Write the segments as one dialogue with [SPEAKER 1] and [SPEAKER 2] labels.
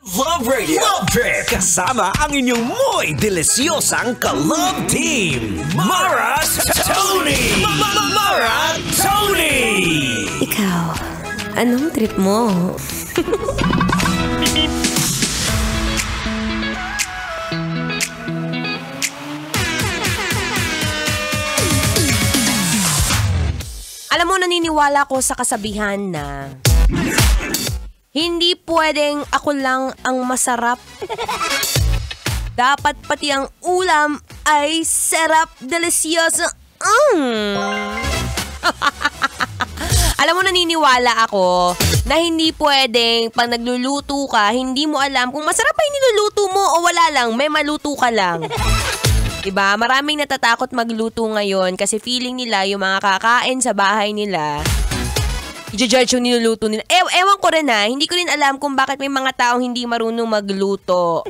[SPEAKER 1] Love Radio Love Trip kasama ang inyong muy delisyosang ka-love team, Mara Tony! Mara Tony!
[SPEAKER 2] Ikaw, anong trip mo?
[SPEAKER 3] Alam mo, naniniwala ko sa kasabihan na hindi pwedeng ako lang ang masarap. Dapat pati ang ulam ay sarap, delisyoso. Alam mo, naniniwala ako na hindi pwedeng pag nagluluto ka, hindi mo alam kung masarap ba yung niluluto mo o wala lang, may maluto ka lang. Diba? Maraming natatakot magluto ngayon kasi feeling nila yung mga kakain sa bahay nila, i-judge yung niluluto nila. Ewan ko rin hindi ko rin alam kung bakit may mga taong hindi marunong magluto.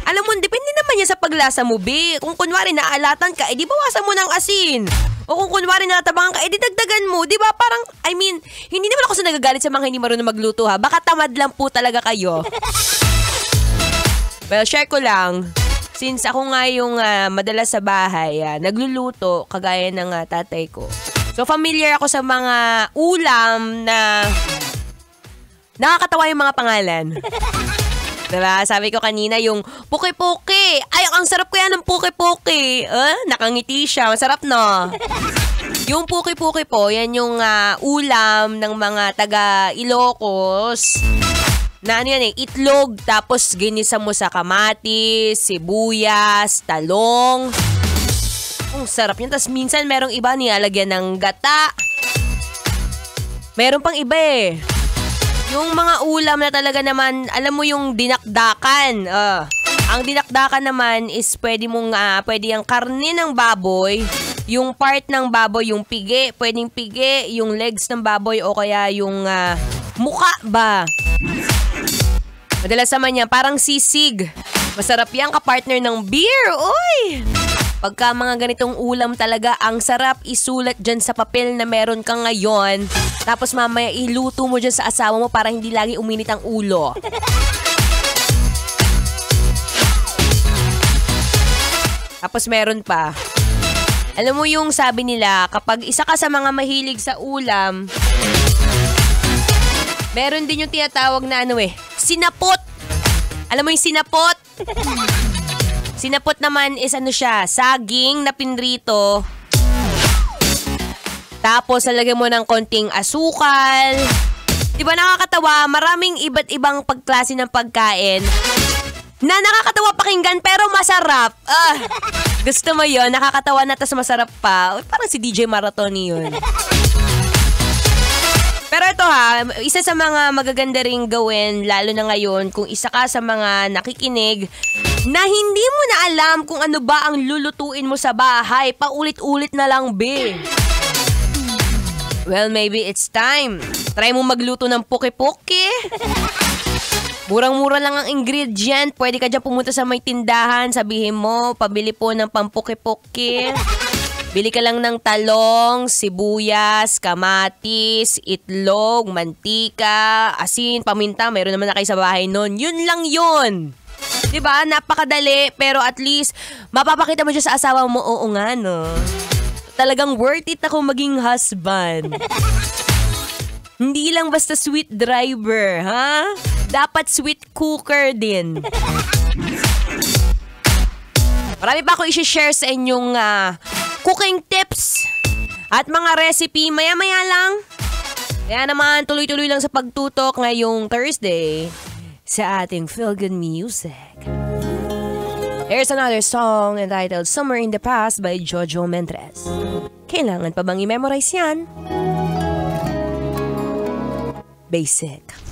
[SPEAKER 3] Alam mo, depende naman yan sa paglasa mo, be. Kung kunwari naalatan ka, di bawasan mo ng asin. O kung kunwari natabangan ka, di dagdagan mo. Di ba? Parang, hindi naman ako nagagalit sa mga hindi marunong magluto, ha. Baka tamad lang po talaga kayo. Well, share ko lang. Since ako nga yung madalas sa bahay, nagluluto, kagaya ng tatay ko. So, familiar ako sa mga ulam na nakakatawa yung mga pangalan. Diba? Sabi ko kanina yung puki-puki. Ay, ang sarap kaya ng puki-puki. Nakangiti siya. Masarap, no? Yung puki-puki po, yan yung ulam ng mga taga Ilocos. Na ano yan itlog, tapos ginisa mo sa kamatis, sibuyas, talong. Ang sarap yan. Tapos minsan merong iba nilalagyan ng gata. Meron pang iba Yung mga ulam na talaga naman, alam mo yung dinakdakan. Ang dinakdakan naman is pwede yung karne ng baboy, yung part ng baboy, yung pigi, pwedeng pigi, yung legs ng baboy o kaya yung muka ba. Madalas naman yan, parang sisig. Masarap yan kapartner ng beer. Uy! Pagka mga ganitong ulam talaga, ang sarap isulat dyan sa papel na meron ka ngayon. Tapos mamaya iluto mo dyan sa asawa mo para hindi lagi uminit ang ulo. Tapos meron pa. Alam mo yung sabi nila, kapag isa ka sa mga mahilig sa ulam, meron din yung tinatawag na sinapot. Alam mo yung sinapot? Sinapot naman is saging na pinrito. Tapos lalagyan mo ng konting asukal. Diba nakakatawa? Maraming iba't ibang pagklase ng pagkain na nakakatawa pakinggan pero masarap. Gusto mo yun? Nakakatawa na tas masarap pa. Parang si DJ Maratoni yun. Pero ito isa sa mga magaganda ring gawin, lalo na ngayon, kung isa ka sa mga nakikinig na hindi mo na alam kung ano ba ang lulutuin mo sa bahay, paulit-ulit na lang, be. Well, maybe it's time. Try mo magluto ng puki-puki. Murang-mura lang ang ingredient. Pwede ka dyan pumunta sa may tindahan, sabihin mo, pabili po ng pampuki-puki. Bili ka lang ng talong, sibuyas, kamatis, itlog, mantika, asin, paminta. Meron naman na kayo sa bahay nun. Yun lang yun. Diba? Napakadali. Pero at least, mapapakita mo siya sa asawa mo, oo nga, no? Talagang worth it ako maging husband. Hindi lang basta sweet driver, ha? Dapat sweet cooker din. Marami pa ako i-share sa inyong cooking tips at mga recipe maya-maya lang. Kaya naman tuloy-tuloy lang sa pagtutok ngayong Thursday sa ating Feel Good Music. Here's another song entitled Summer in the Past by Jojo Mendrez. Kailangan pa bang i-memorize yan? Basic.